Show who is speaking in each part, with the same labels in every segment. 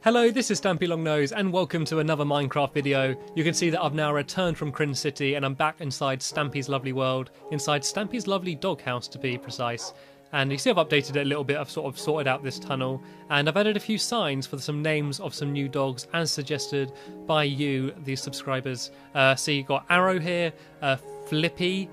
Speaker 1: Hello, this is stampylonghead and welcome to another Minecraft video. You can see that I've now returned from Crin City and I'm back inside Stampy's lovely world, inside Stampy's lovely doghouse to be precise. And you see I've updated it a little bit, I've sort of sorted out this tunnel and I've added a few signs for some names of some new dogs as suggested by you, the subscribers. So you've got Arrow here, Flippy,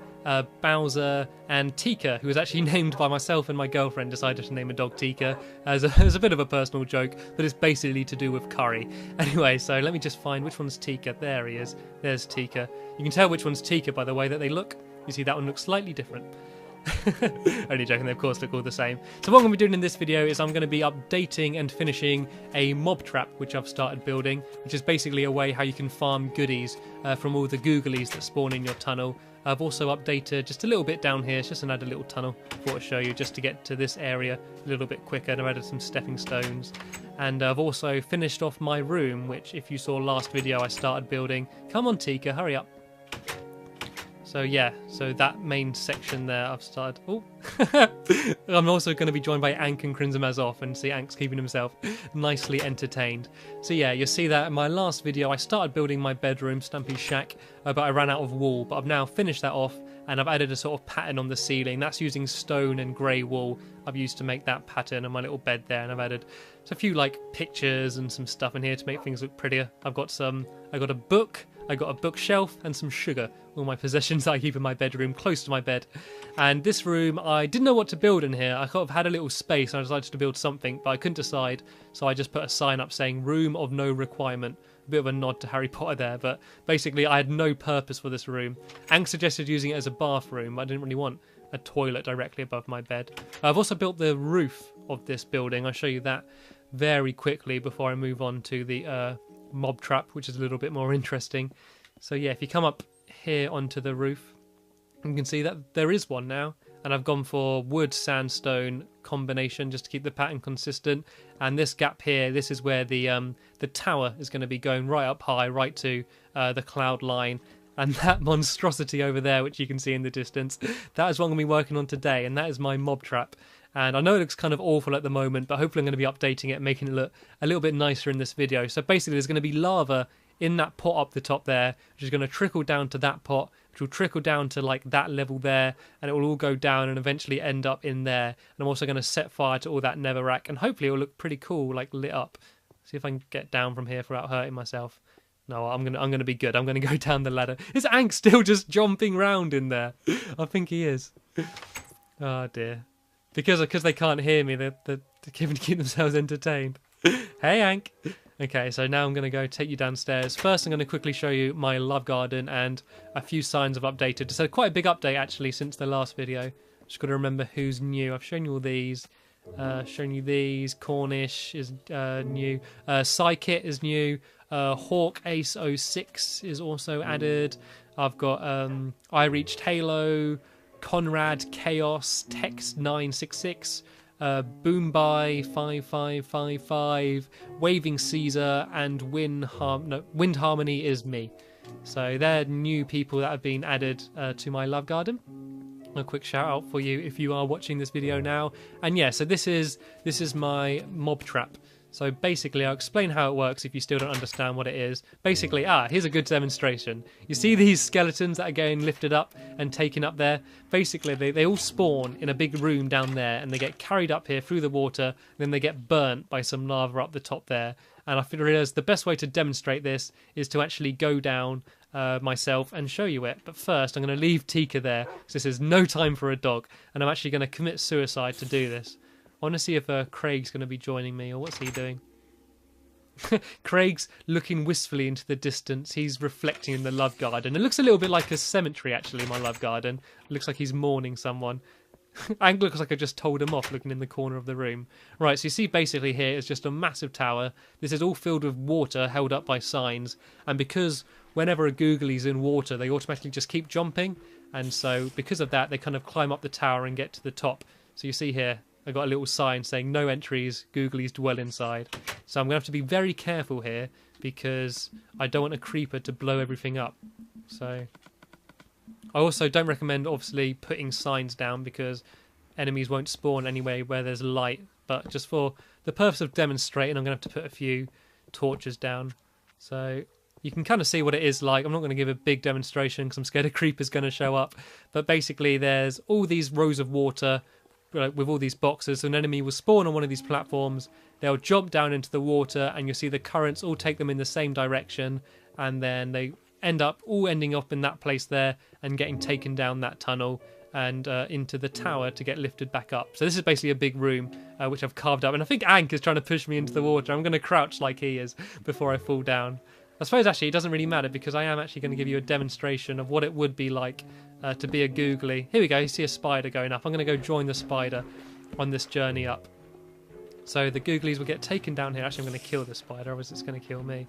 Speaker 1: Bowser and Tika, who was actually named by myself and my girlfriend. Decided to name a dog Tika as a bit of a personal joke, but it's basically to do with curry. Anyway, so let me just find which one's Tika. There he is. There's Tika. You can tell which one's Tika by the way that they look. You see that one looks slightly different. Only joking, they of course look all the same. So what I'm going to be doing in this video is I'm going to be updating and finishing a mob trap which I've started building, which is basically a way how you can farm goodies from all the Googlies that spawn in your tunnel. I've also updated just a little bit down here, it's just another little tunnel I thought I'd show you just to get to this area a little bit quicker, and I've added some stepping stones. And I've also finished off my room, which if you saw last video I started building. Come on Tika, hurry up. So yeah, so that main section there I've started. Oh, I'm also going to be joined by Ank and Crimson and see Ank's keeping himself nicely entertained. So yeah, you'll see that in my last video I started building my bedroom, Stampy's shack, but I ran out of wool. But I've now finished that off and I've added a sort of pattern on the ceiling. That's using stone and grey wool I've used to make that pattern on my little bed there, and I've added a few like pictures and some stuff in here to make things look prettier. I got a book. I got a bookshelf and some sugar, all my possessions I keep in my bedroom, close to my bed. And this room, I didn't know what to build in here. I kind of had a little space and I decided to build something, but I couldn't decide. So I just put a sign up saying room of no requirement. A bit of a nod to Harry Potter there, but basically I had no purpose for this room. Ank suggested using it as a bathroom, but I didn't really want a toilet directly above my bed. I've also built the roof of this building. I'll show you that very quickly before I move on to the mob trap, which is a little bit more interesting. So yeah, if you come up here onto the roof, you can see that there is one now, and I've gone for wood sandstone combination just to keep the pattern consistent. And this gap here, this is where the tower is going to be going right up high, right to the cloud line. And that monstrosity over there, which you can see in the distance, that is what I'm going to be working on today, and that is my mob trap. And I know it looks kind of awful at the moment, but hopefully I'm going to be updating it, making it look a little bit nicer in this video. So basically there's going to be lava in that pot up the top there, which is going to trickle down to that pot, which will trickle down to like that level there, and it will all go down and eventually end up in there. And I'm also going to set fire to all that netherrack, and hopefully it will look pretty cool, like lit up. See if I can get down from here without hurting myself. No, I'm gonna be good. I'm gonna go down the ladder. Is Ank still just jumping round in there? I think he is. Oh dear. Because they can't hear me, they're keep themselves entertained. Hey Ank. Okay, so now I'm going to go take you downstairs. First I'm going to quickly show you my love garden and a few signs I've updated. So quite a big update actually since the last video. Just got to remember who's new. I've shown you all these. Shown you these. Cornish is new. Psykit is new. Hawk Ace 06 is also added. I've got I Reached Halo, Conrad Chaos, Text 966, Boomby 5555, Waving Caesar, and Wind Harmony is me. So they're new people that have been added to my love garden. A quick shout out for you if you are watching this video now. And yeah, so this is my mob trap. So basically, I'll explain how it works if you still don't understand what it is. Basically, here's a good demonstration. You see these skeletons that are getting lifted up and taken up there? Basically, they all spawn in a big room down there, and they get carried up here through the water, and then they get burnt by some lava up the top there. And I realised the best way to demonstrate this is to actually go down myself and show you it. But first, I'm going to leave Tika there, because this is no time for a dog, and I'm actually going to commit suicide to do this. I want to see if Craig's going to be joining me, or what's he doing? Craig's looking wistfully into the distance. He's reflecting in the love garden. It looks a little bit like a cemetery, actually, my love garden. It looks like he's mourning someone. Ank looks like I just told him off looking in the corner of the room. Right, so you see basically here is just a massive tower. This is all filled with water held up by signs. And because whenever a Googlie's in water, they automatically just keep jumping. And so because of that, they kind of climb up the tower and get to the top. So you see here, I got a little sign saying no entries, Googlies dwell inside. So I'm going to have to be very careful here because I don't want a creeper to blow everything up. So I also don't recommend obviously putting signs down because enemies won't spawn anywhere where there's light. But just for the purpose of demonstrating, I'm going to have to put a few torches down. So you can kind of see what it is like. I'm not going to give a big demonstration because I'm scared a creeper's going to show up. But basically there's all these rows of water with all these boxes. So an enemy will spawn on one of these platforms. They'll jump down into the water and you'll see the currents all take them in the same direction. And then they ending up in that place there and getting taken down that tunnel and into the tower to get lifted back up. So this is basically a big room which I've carved up. And I think Ank is trying to push me into the water. I'm going to crouch like he is before I fall down. I suppose actually it doesn't really matter because I am actually going to give you a demonstration of what it would be like to be a googly. Here we go, you see a spider going up. I'm going to go join the spider on this journey up. So the googlies will get taken down here. Actually, I'm going to kill the spider, otherwise it's going to kill me.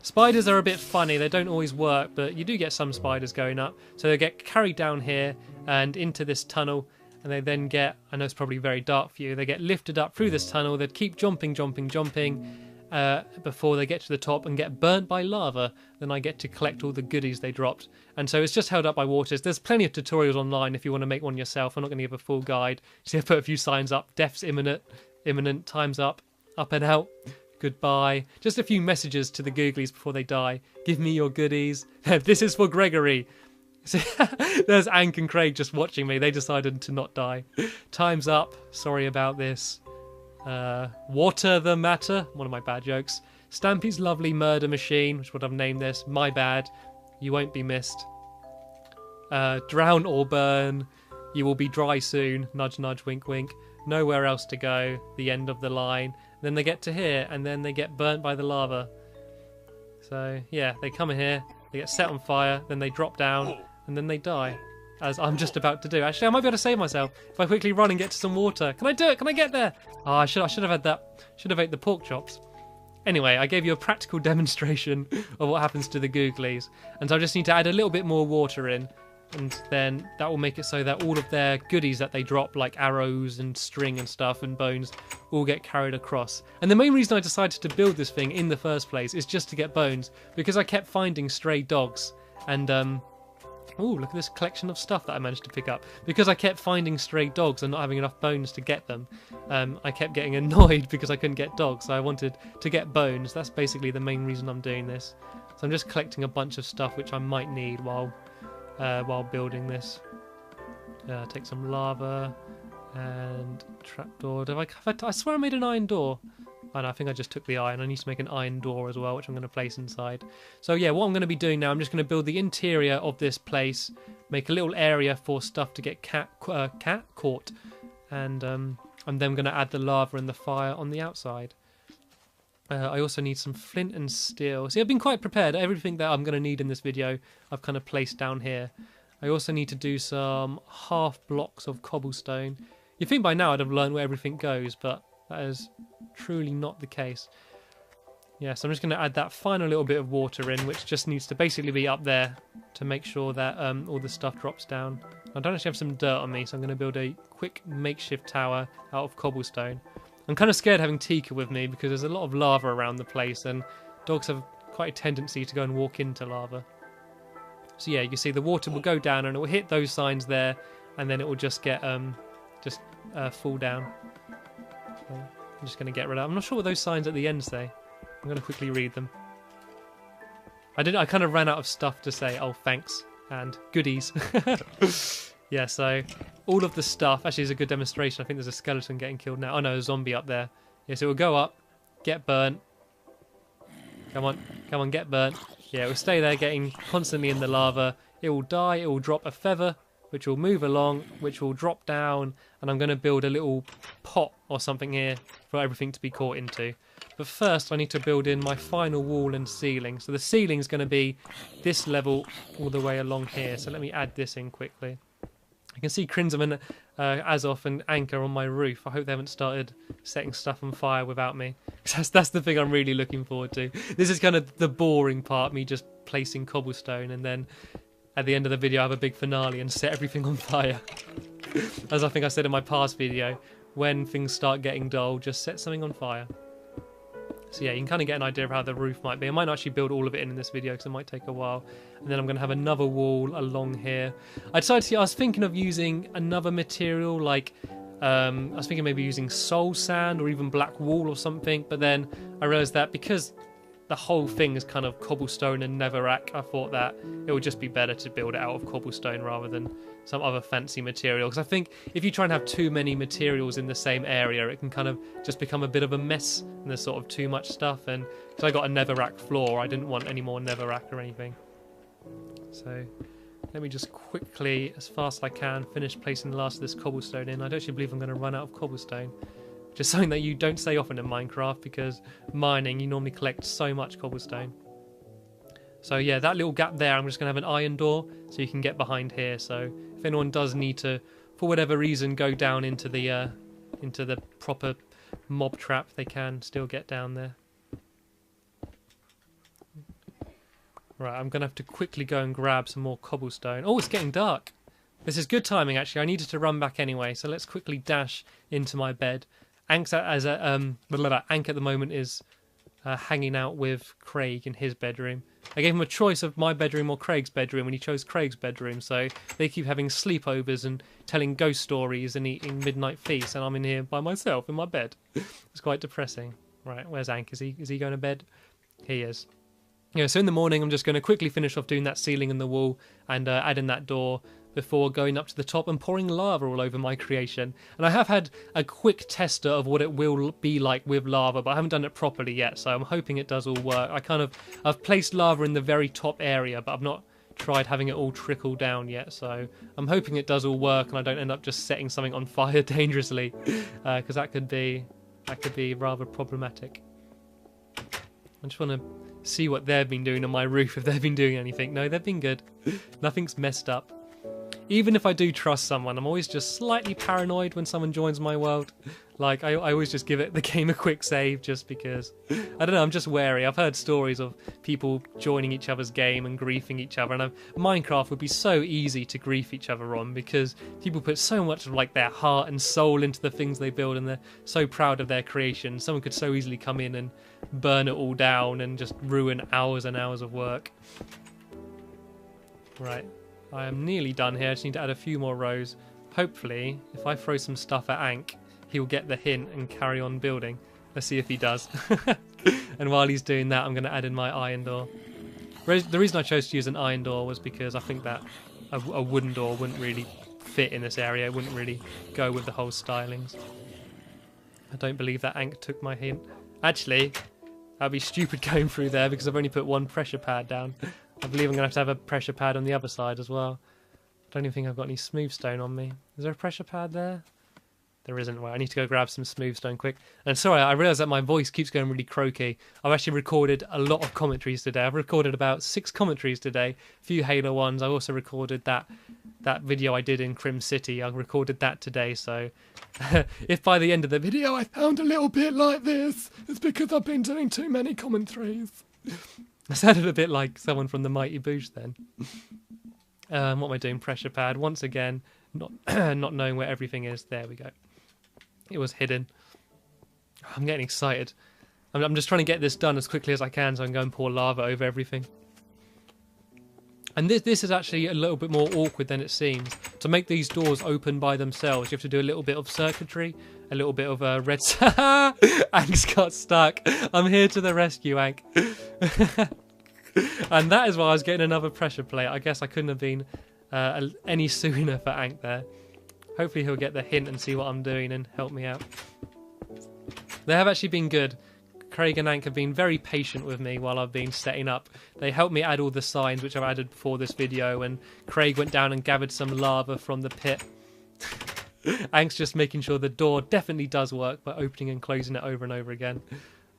Speaker 1: Spiders are a bit funny. They don't always work, but you do get some spiders going up. So they get carried down here and into this tunnel, and they then get, I know it's probably very dark for you, they get lifted up through this tunnel. They'd keep jumping, before they get to the top and get burnt by lava. Then I get to collect all the goodies they dropped. And so it's just held up by waters. There's plenty of tutorials online if you want to make one yourself. I'm not going to give a full guide. See, I've put a few signs up. Death's imminent, time's up and out, goodbye. Just a few messages to the googlies before they die. Give me your goodies. This is for Gregory. There's Ank and Craig just watching me. They decided to not die. Time's up. Sorry about this. Water the matter. One of my bad jokes. Stampy's lovely murder machine, which is what I've named this. My bad. You won't be missed. Drown or burn. You will be dry soon. Nudge, nudge, wink, wink. Nowhere else to go. The end of the line. Then they get to here, and then they get burnt by the lava. So, yeah, they come in here, they get set on fire, then they drop down, and then they die. As I'm just about to do. Actually, I might be able to save myself if I quickly run and get to some water. Can I do it? Can I get there? Oh, I should have had that. Should have ate the pork chops. Anyway, I gave you a practical demonstration of what happens to the googlies. And so I just need to add a little bit more water in. And then that will make it so that all of their goodies that they drop, like arrows and string and stuff and bones, all get carried across. And the main reason I decided to build this thing in the first place is just to get bones, because I kept finding stray dogs. And, ooh, look at this collection of stuff that I managed to pick up. Because I kept finding stray dogs and not having enough bones to get them, I kept getting annoyed because I couldn't get dogs. So I wanted to get bones. That's basically the main reason I'm doing this. So I'm just collecting a bunch of stuff which I might need while building this. Take some lava and trapdoor. I swear I made an iron door. Oh no, I think I just took the iron. I need to make an iron door as well, which I'm going to place inside. So yeah, what I'm going to be doing now, I'm just going to build the interior of this place, make a little area for stuff to get caught, and I'm then going to add the lava and the fire on the outside. I also need some flint and steel. See, I've been quite prepared. Everything that I'm going to need in this video, I've kind of placed down here. I also need to do some half blocks of cobblestone. You'd think by now I'd have learned where everything goes, but that is truly not the case. Yeah, so I'm just going to add that final little bit of water in, which just needs to basically be up there to make sure that all the stuff drops down. I don't actually have some dirt on me, so I'm going to build a quick makeshift tower out of cobblestone. I'm kind of scared having Tika with me because there's a lot of lava around the place and dogs have quite a tendency to go and walk into lava. So yeah, you can see the water will go down and it will hit those signs there and then it will just get fall down. So I'm just going to get rid of it. I'm not sure what those signs at the end say. I'm going to quickly read them. I kind of ran out of stuff to say. Oh, thanks and goodies. Yeah, so all of the stuff, actually is a good demonstration. I think there's a skeleton getting killed now. Oh no, a zombie up there. Yeah, so it will go up, get burnt. Come on, get burnt. Yeah, it will stay there getting constantly in the lava. It will die, it will drop a feather, which will move along, which will drop down. And I'm going to build a little pot or something here for everything to be caught into. But first I need to build in my final wall and ceiling. So the ceiling is going to be this level all the way along here. So let me add this in quickly. I can see Crimson and Azoth and Anchor on my roof. I hope they haven't started setting stuff on fire without me. That's the thing I'm really looking forward to. This is kind of the boring part, me just placing cobblestone, and then at the end of the video I have a big finale and set everything on fire. As I think I said in my past video, when things start getting dull, just set something on fire. So yeah, you can kind of get an idea of how the roof might be. I might not actually build all of it in this video because it might take a while. And then I'm going to have another wall along here. I was thinking of using another material like I was thinking maybe using soul sand or even black wool or something, but then I realised that because the whole thing is kind of cobblestone and netherrack, I thought that it would just be better to build it out of cobblestone rather than some other fancy material. Because I think if you try and have too many materials in the same area, it can kind of just become a bit of a mess and there's sort of too much stuff. And because I got a netherrack floor, I didn't want any more netherrack or anything. So let me just quickly, as fast as I can, finish placing the last of this cobblestone in. I don't actually believe I'm going to run out of cobblestone. Just something that you don't say often in Minecraft, because mining, you normally collect so much cobblestone. So yeah, that little gap there, I'm just going to have an iron door so you can get behind here. So if anyone does need to, for whatever reason, go down into the proper mob trap, they can still get down there. Right, I'm going to have to quickly go and grab some more cobblestone. Oh, it's getting dark. This is good timing, actually. I needed to run back anyway, so let's quickly dash into my bed. Ank at the moment is hanging out with Craig in his bedroom. I gave him a choice of my bedroom or Craig's bedroom, and he chose Craig's bedroom, so they keep having sleepovers and telling ghost stories and eating midnight feasts, and I'm in here by myself in my bed. It's quite depressing. Right, where's Ank? Is he going to bed? He is. Yeah, so in the morning I'm just going to quickly finish off doing that ceiling and the wall and add in that door before going up to the top and pouring lava all over my creation. And I have had a quick tester of what it will be like with lava, but I haven't done it properly yet, so I'm hoping it does all work. I've placed lava in the very top area, but I've not tried having it all trickle down yet, so I'm hoping it does all work and I don't end up just setting something on fire dangerously, because that could be rather problematic. I just want to see what they've been doing on my roof, if they've been doing anything. No, they've been good. Nothing's messed up. Even if I do trust someone, I'm always just slightly paranoid when someone joins my world. Like, I always just give the game a quick save just because, I don't know, I'm just wary. I've heard stories of people joining each other's game and griefing each other, and Minecraft would be so easy to grief each other on because people put so much of like their heart and soul into the things they build, and they're so proud of their creation. Someone could so easily come in and burn it all down and just ruin hours and hours of work. Right. I am nearly done here. I just need to add a few more rows. Hopefully, if I throw some stuff at Ank, he'll get the hint and carry on building. Let's see if he does. And while he's doing that, I'm going to add in my iron door. The reason I chose to use an iron door was because I think that a wooden door wouldn't really fit in this area. It wouldn't really go with the whole stylings. I don't believe that Ank took my hint. Actually, that'd be stupid going through there because I've only put one pressure pad down. I believe I'm going to have a pressure pad on the other side as well. I don't even think I've got any smooth stone on me. Is there a pressure pad there? There isn't. Well, I need to go grab some smooth stone quick. And sorry, I realise that my voice keeps going really croaky. I've actually recorded a lot of commentaries today. I've recorded about 6 commentaries today. A few Halo ones. I also recorded that video I did in Crim City. I recorded that today. So if by the end of the video I sound a little bit like this, it's because I've been doing too many commentaries. I sounded a bit like someone from the Mighty Boosh then. What am I doing? Pressure pad. Once again, not knowing where everything is. There we go. It was hidden. I'm getting excited. I'm just trying to get this done as quickly as I can so I can go and pour lava over everything. And this is actually a little bit more awkward than it seems. To make these doors open by themselves, you have to do a little bit of circuitry, a little bit of red... Ank's got stuck. I'm here to the rescue, Ank. And that is why I was getting another pressure plate. I guess I couldn't have been any sooner for Ank there. Hopefully he'll get the hint and see what I'm doing and help me out. They have actually been good. Craig and Ank have been very patient with me while I've been setting up. They helped me add all the signs which I've added before this video, and Craig went down and gathered some lava from the pit. Ank's just making sure the door definitely does work by opening and closing it over and over again.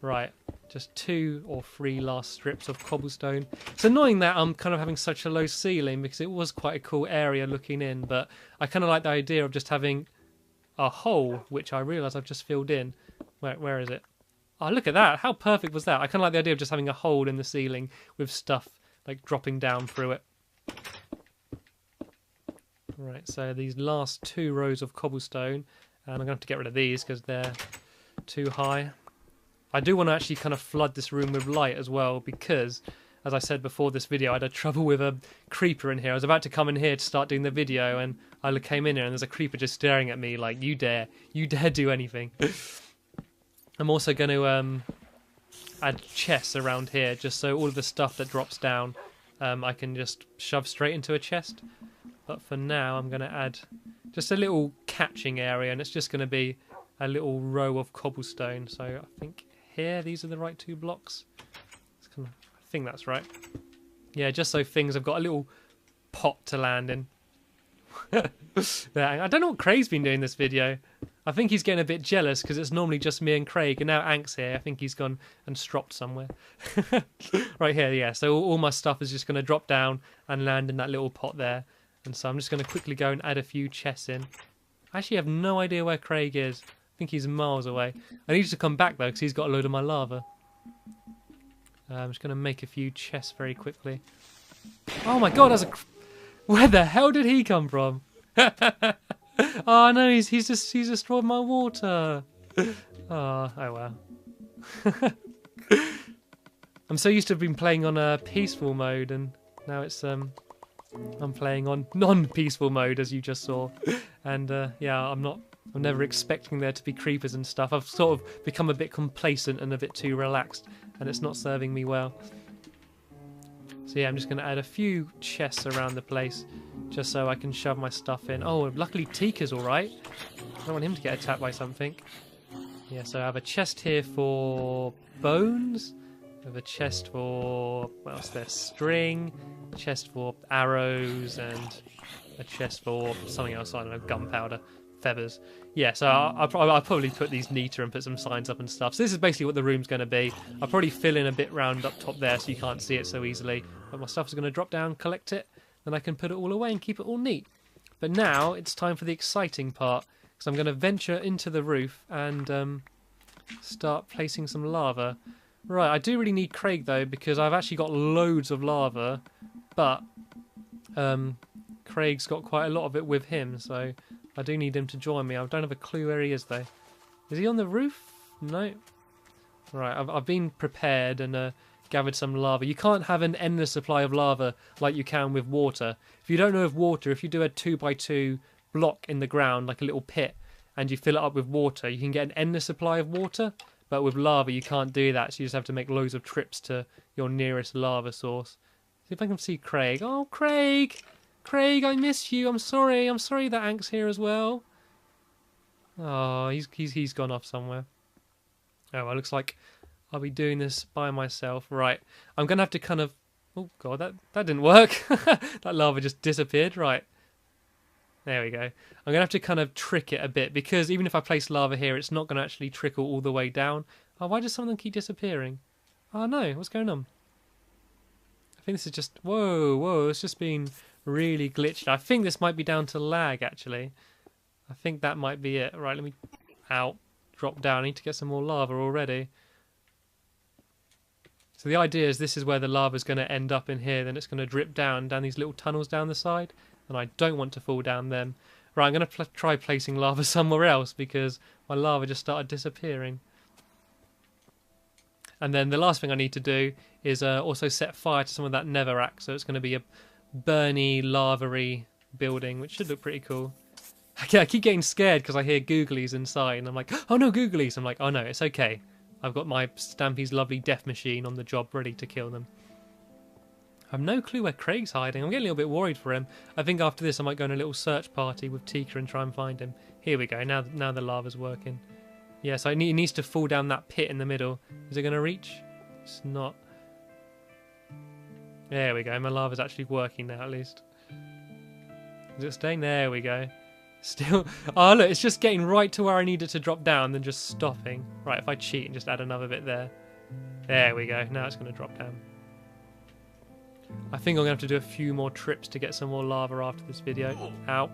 Speaker 1: Right, just 2 or 3 last strips of cobblestone. It's annoying that I'm kind of having such a low ceiling because it was quite a cool area looking in, but I kind of like the idea of just having a hole, which I realise I've just filled in. Where is it? Oh, look at that. How perfect was that? I kind of like the idea of just having a hole in the ceiling with stuff like dropping down through it. Right, so these last 2 rows of cobblestone, and I'm going to have to get rid of these because they're too high. I do want to actually kind of flood this room with light as well because as I said before this video, I had trouble with a creeper in here. I was about to come in here to start doing the video, and I came in here and there's a creeper just staring at me like, you dare do anything. I'm also going to add chests around here, just so all of the stuff that drops down I can just shove straight into a chest. But for now I'm going to add just a little catching area, and it's just going to be a little row of cobblestone. So I think here these are the right 2 blocks. I think that's right. Yeah, just so things have got a little pot to land in. I don't know what Craig's been doing this video. I think he's getting a bit jealous because it's normally just me and Craig, and now Ank's here. I think he's gone and stropped somewhere. Right here, yeah. So all my stuff is just going to drop down and land in that little pot there. And so I'm just going to quickly go and add a few chests in. I actually have no idea where Craig is. I think he's miles away. I need to come back though because he's got a load of my lava. I'm just going to make a few chests very quickly. Oh my god, where the hell did he come from? Oh no, he's destroyed my water. Oh well. I'm so used to been playing on a peaceful mode, and now it's I'm playing on non-peaceful mode, as you just saw. And yeah, I'm never expecting there to be creepers and stuff. I've sort of become a bit complacent and a bit too relaxed, and it's not serving me well. So yeah, I'm just going to add a few chests around the place, just so I can shove my stuff in. Oh, luckily Tika's alright. I don't want him to get attacked by something. Yeah, so I have a chest here for bones. I have a chest for, what else there? String. A chest for arrows, and a chest for something else, I don't know, gunpowder, feathers. Yeah, so I'll probably put these neater and put some signs up and stuff. So this is basically what the room's going to be. I'll probably fill in a bit round up top there so you can't see it so easily. But my stuff's going to drop down, collect it, then I can put it all away and keep it all neat. But now it's time for the exciting part, because I'm going to venture into the roof and start placing some lava. Right, I do really need Craig though, because I've actually got loads of lava, but Craig's got quite a lot of it with him, so I do need him to join me. I don't have a clue where he is though. Is he on the roof? No. Right, I've been prepared and gathered some lava. You can't have an endless supply of lava like you can with water. If you don't know of water, if you do a 2x2 block in the ground, like a little pit, and you fill it up with water, you can get an endless supply of water. But with lava, you can't do that, so you just have to make loads of trips to your nearest lava source. See if I can see Craig. Oh, Craig! Craig, I miss you. I'm sorry. I'm sorry that Ank's here as well. Oh, he's gone off somewhere. Oh, well, it looks like I'll be doing this by myself. Right, I'm going to have to kind of... Oh, God, that didn't work. That lava just disappeared. Right. There we go. I'm going to have to kind of trick it a bit, because even if I place lava here, it's not going to actually trickle all the way down. Oh, why does some of them keep disappearing? Oh, no. What's going on? I think this is just... Whoa. It's just been really glitched. I think this might be down to lag, actually. I think that might be it. Right, let me... Ow. Drop down. I need to get some more lava already. So the idea is this is where the lava's going to end up in here. Then it's going to drip down these little tunnels down the side. And I don't want to fall down them. Right, I'm going to try placing lava somewhere else, because my lava just started disappearing. And then the last thing I need to do is also set fire to some of that netherrack. So it's going to be a burny, lava-y building, which should look pretty cool. I keep getting scared because I hear Googlies inside. And I'm like, oh no, Googlies. I'm like, oh no, it's okay. I've got my Stampy's lovely death machine on the job ready to kill them. I have no clue where Craig's hiding. I'm getting a little bit worried for him. I think after this I might go on a little search party with Tika and try and find him. Here we go. Now the lava's working. Yeah, so it needs to fall down that pit in the middle. Is it going to reach? It's not. There we go. My lava's actually working now, at least. Is it staying? There we go. Still. Oh, look. It's just getting right to where I need it to drop down, then just stopping. Right, if I cheat and just add another bit there. There we go. Now it's going to drop down. I think I'm going to have to do a few more trips to get some more lava after this video. Ow.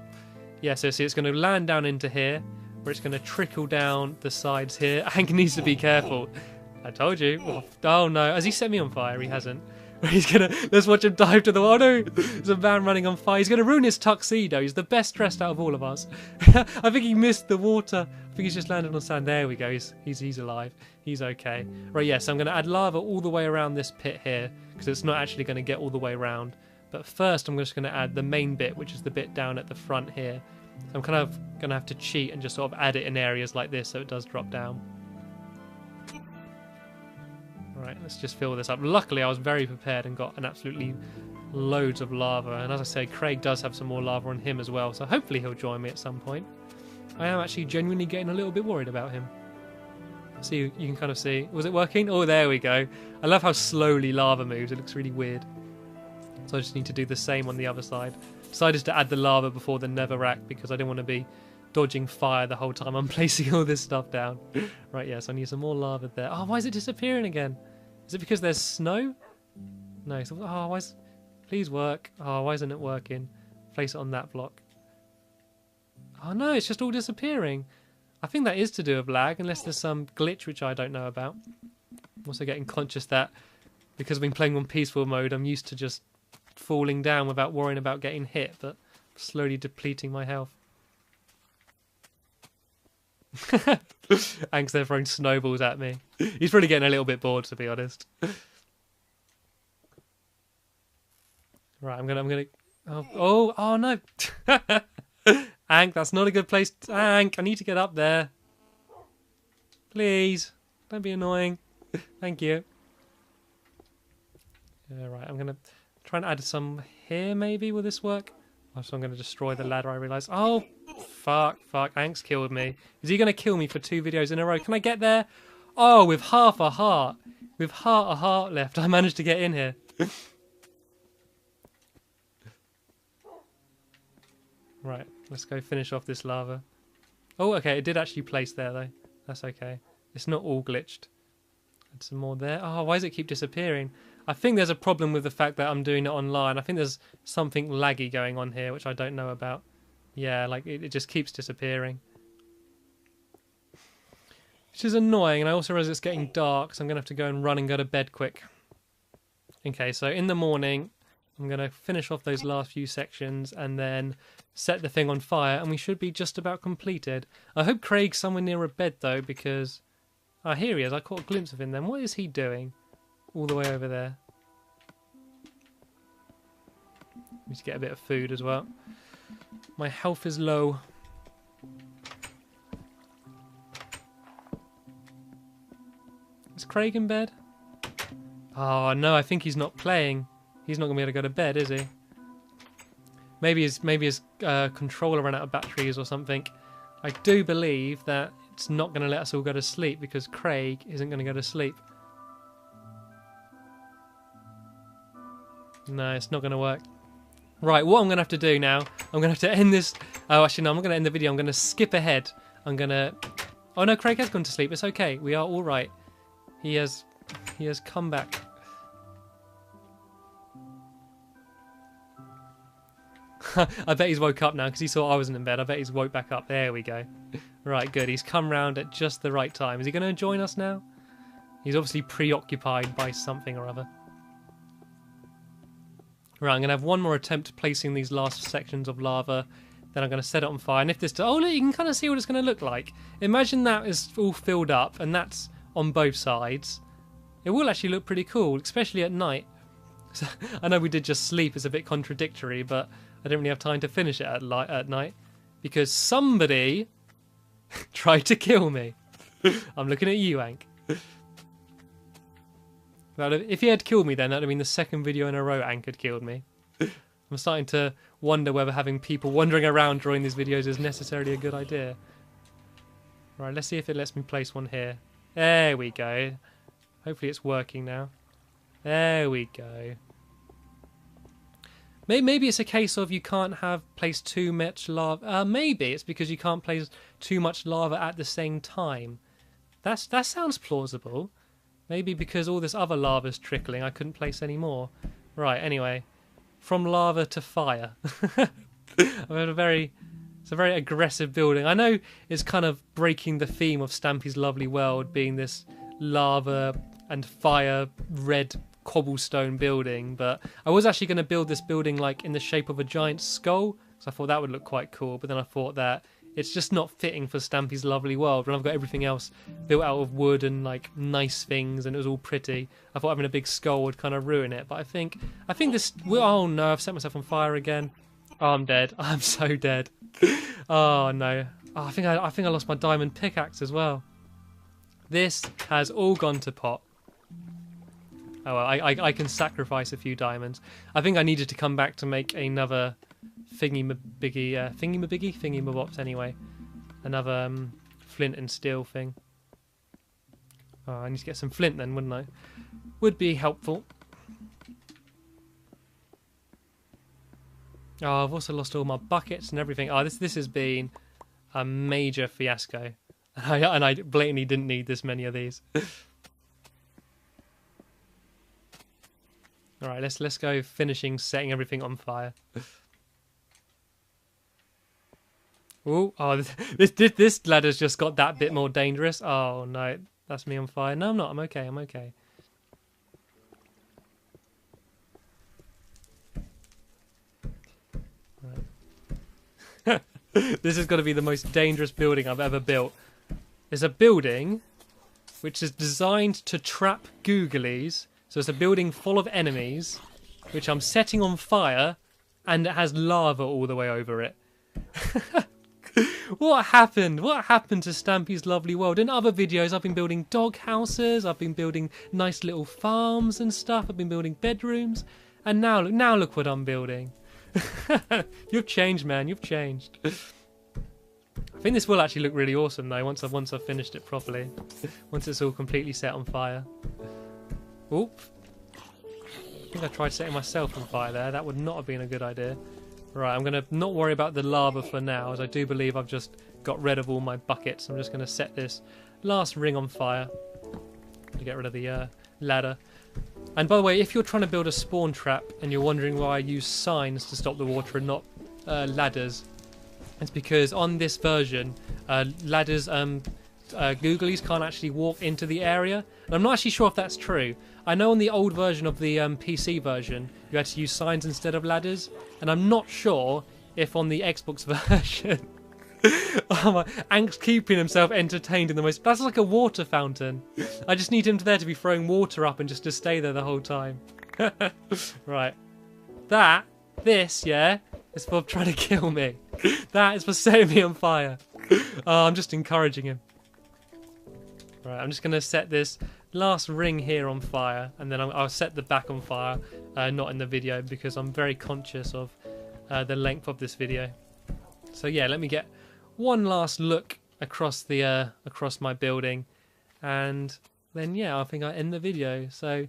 Speaker 1: Yeah, so see, it's going to land down into here, where it's going to trickle down the sides here. Hank needs to be careful. I told you. Oh no, has he set me on fire? He hasn't. He's gonna, let's watch him dive to the water. Oh, no, there's a man running on fire. He's gonna ruin his tuxedo. He's the best dressed out of all of us. I think he missed the water. I think he's just landed on sand. There we go. He's alive. He's okay. Right, yes, I'm gonna add lava all the way around this pit here because it's not actually gonna get all the way around. But first, I'm just gonna add the main bit, which is the bit down at the front here. So I'm kind of gonna have to cheat and just sort of add it in areas like this so it does drop down. Right, let's just fill this up. Luckily, I was very prepared and got an absolutely loads of lava. And as I say, Craig does have some more lava on him as well. So hopefully he'll join me at some point. I am actually genuinely getting a little bit worried about him. So you can kind of see. Was it working? Oh, there we go. I love how slowly lava moves. It looks really weird. So I just need to do the same on the other side. Decided to add the lava before the netherrack because I didn't want to be dodging fire the whole time I'm placing all this stuff down. Right, yes, I need some more lava there. Oh, why is it disappearing again? Is it because there's snow? No. So, oh, why is... Please work. Oh, why isn't it working? Place it on that block. Oh no, it's just all disappearing. I think that is to do with lag, unless there's some glitch which I don't know about. I'm also getting conscious that because I've been playing on peaceful mode, I'm used to just falling down without worrying about getting hit, but slowly depleting my health. Hank's there throwing snowballs at me. He's probably getting a little bit bored, to be honest. Right, I'm gonna. Oh no, Hank, that's not a good place. Hank, I need to get up there. Please, don't be annoying. Thank you. Yeah, right, I'm gonna try and add some here. Maybe will this work? So I'm gonna destroy the ladder. I realise. Oh. Fuck, Hank's killed me. Is he going to kill me for 2 videos in a row? Can I get there? Oh, with half a heart. With a heart left, I managed to get in here. Right, let's go finish off this lava. Oh, okay, it did actually place there, though. That's okay. It's not all glitched. Add some more there. Oh, why does it keep disappearing? I think there's a problem with the fact that I'm doing it online. I think there's something laggy going on here, which I don't know about. Yeah, like it just keeps disappearing. Which is annoying, and I also realize it's getting dark, so I'm going to have to go and run and go to bed quick. Okay, so in the morning, I'm going to finish off those last few sections and then set the thing on fire, and we should be just about completed. I hope Craig's somewhere near a bed, though, because... Ah, here he is. I caught a glimpse of him then. What is he doing all the way over there? Need to get a bit of food as well. My health is low. Is Craig in bed? Oh no, I think he's not playing. He's not going to be able to go to bed, is he? Maybe his controller ran out of batteries or something. I do believe that it's not going to let us all go to sleep because Craig isn't going to go to sleep. No, it's not going to work. Right, what I'm going to have to do now, I'm going to have to end this... Oh, actually, no, I'm not going to end the video. I'm going to skip ahead. I'm going to... Oh, no, Craig has gone to sleep. It's okay. We are all right. He has come back. I bet he's woke up now because he saw I wasn't in bed. I bet he's woke back up. There we go. Right, good. He's come round at just the right time. Is he going to join us now? He's obviously preoccupied by something or other. Right, I'm going to have one more attempt placing these last sections of lava. Then I'm going to set it on fire. And if this... Oh, look, you can kind of see what it's going to look like. Imagine that is all filled up and that's on both sides. It will actually look pretty cool, especially at night. So, I know we did just sleep. It's a bit contradictory, but I didn't really have time to finish it at night. Because somebody tried to kill me. I'm looking at you, Hank. If he had killed me then, that would have been the second video in a row Hank had killed me. I'm starting to wonder whether having people wandering around during these videos is necessarily a good idea. Right, let's see if it lets me place one here. There we go. Hopefully it's working now. There we go. Maybe it's a case of you can't have placed too much lava. Maybe it's because you can't place too much lava at the same time. That sounds plausible. Maybe because all this other lava's trickling, I couldn't place any more. Right, anyway. From lava to fire. I've had it's a very aggressive building. I know it's kind of breaking the theme of Stampy's Lovely World, being this lava and fire red cobblestone building, but I was actually going to build this building like in the shape of a giant skull, because I thought that would look quite cool, but then I thought that it's just not fitting for Stampy's lovely world when I've got everything else built out of wood and like nice things and it was all pretty. I thought having a big skull would kind of ruin it, but I think this... Oh no, I've set myself on fire again. Oh, I'm dead. I'm so dead. Oh no. Oh, I think I lost my diamond pickaxe as well. This has all gone to pot. Oh well, I can sacrifice a few diamonds. I think I needed to come back to make another thingy-mabiggy, thingy-mabops anyway. Another flint and steel thing. Oh, I need to get some flint then, wouldn't I? Would be helpful. Oh, I've also lost all my buckets and everything. Oh, this has been a major fiasco. And I blatantly didn't need this many of these. Alright, let's go finishing setting everything on fire. Ooh, oh, this ladder's just got that bit more dangerous. Oh no, that's me on fire. No, I'm not. I'm okay. I'm okay. Right. This is going to be the most dangerous building I've ever built. There's a building which is designed to trap Googlies. So it's a building full of enemies, which I'm setting on fire, and it has lava all the way over it. What happened? What happened to Stampy's lovely world? In other videos, I've been building dog houses, I've been building nice little farms and stuff, I've been building bedrooms, and now look what I'm building. You've changed, man. You've changed. I think this will actually look really awesome, though, once I've finished it properly. Once it's all completely set on fire. Oop. I think I tried setting myself on fire there. That would not have been a good idea. Right, I'm going to not worry about the lava for now, as I do believe I've just got rid of all my buckets. I'm just going to set this last ring on fire to get rid of the ladder. And by the way, if you're trying to build a spawn trap and you're wondering why I use signs to stop the water and not ladders, it's because on this version, ladders... Googlies can't actually walk into the area, and I'm not actually sure if that's true. I know on the old version of the PC version you had to use signs instead of ladders, and I'm not sure if on the Xbox version oh my, Ank's keeping himself entertained in the most... That's like a water fountain. I just need him there to be throwing water up and just to stay there the whole time. Right, this is for trying to kill me. That is for setting me on fire. Oh, I'm just encouraging him. Right, I'm just going to set this last ring here on fire, and then I'll set the back on fire, not in the video, because I'm very conscious of the length of this video. So yeah, let me get one last look across the across my building, and then yeah, I think I end the video. So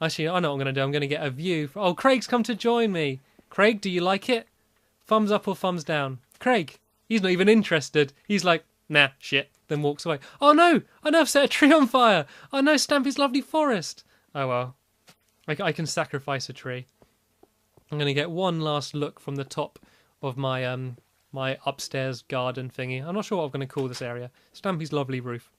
Speaker 1: actually, I know what I'm going to do. I'm going to get a view. Oh, Craig's come to join me. Craig, do you like it? Thumbs up or thumbs down? Craig, he's not even interested. He's like, nah, shit. Then walks away. Oh no! I know I've set a tree on fire! Oh no, Stampy's lovely forest! Oh well. I can sacrifice a tree. I'm going to get one last look from the top of my my upstairs garden thingy. I'm not sure what I'm going to call this area. Stampy's lovely roof.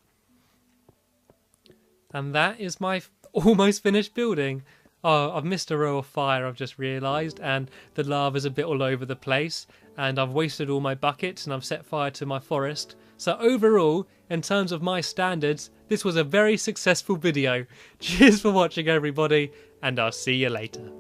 Speaker 1: And that is my almost finished building. Oh, I've missed a row of fire, I've just realised, and the lava's a bit all over the place, and I've wasted all my buckets, and I've set fire to my forest. So overall, in terms of my standards, this was a very successful video. Cheers for watching, everybody, and I'll see you later.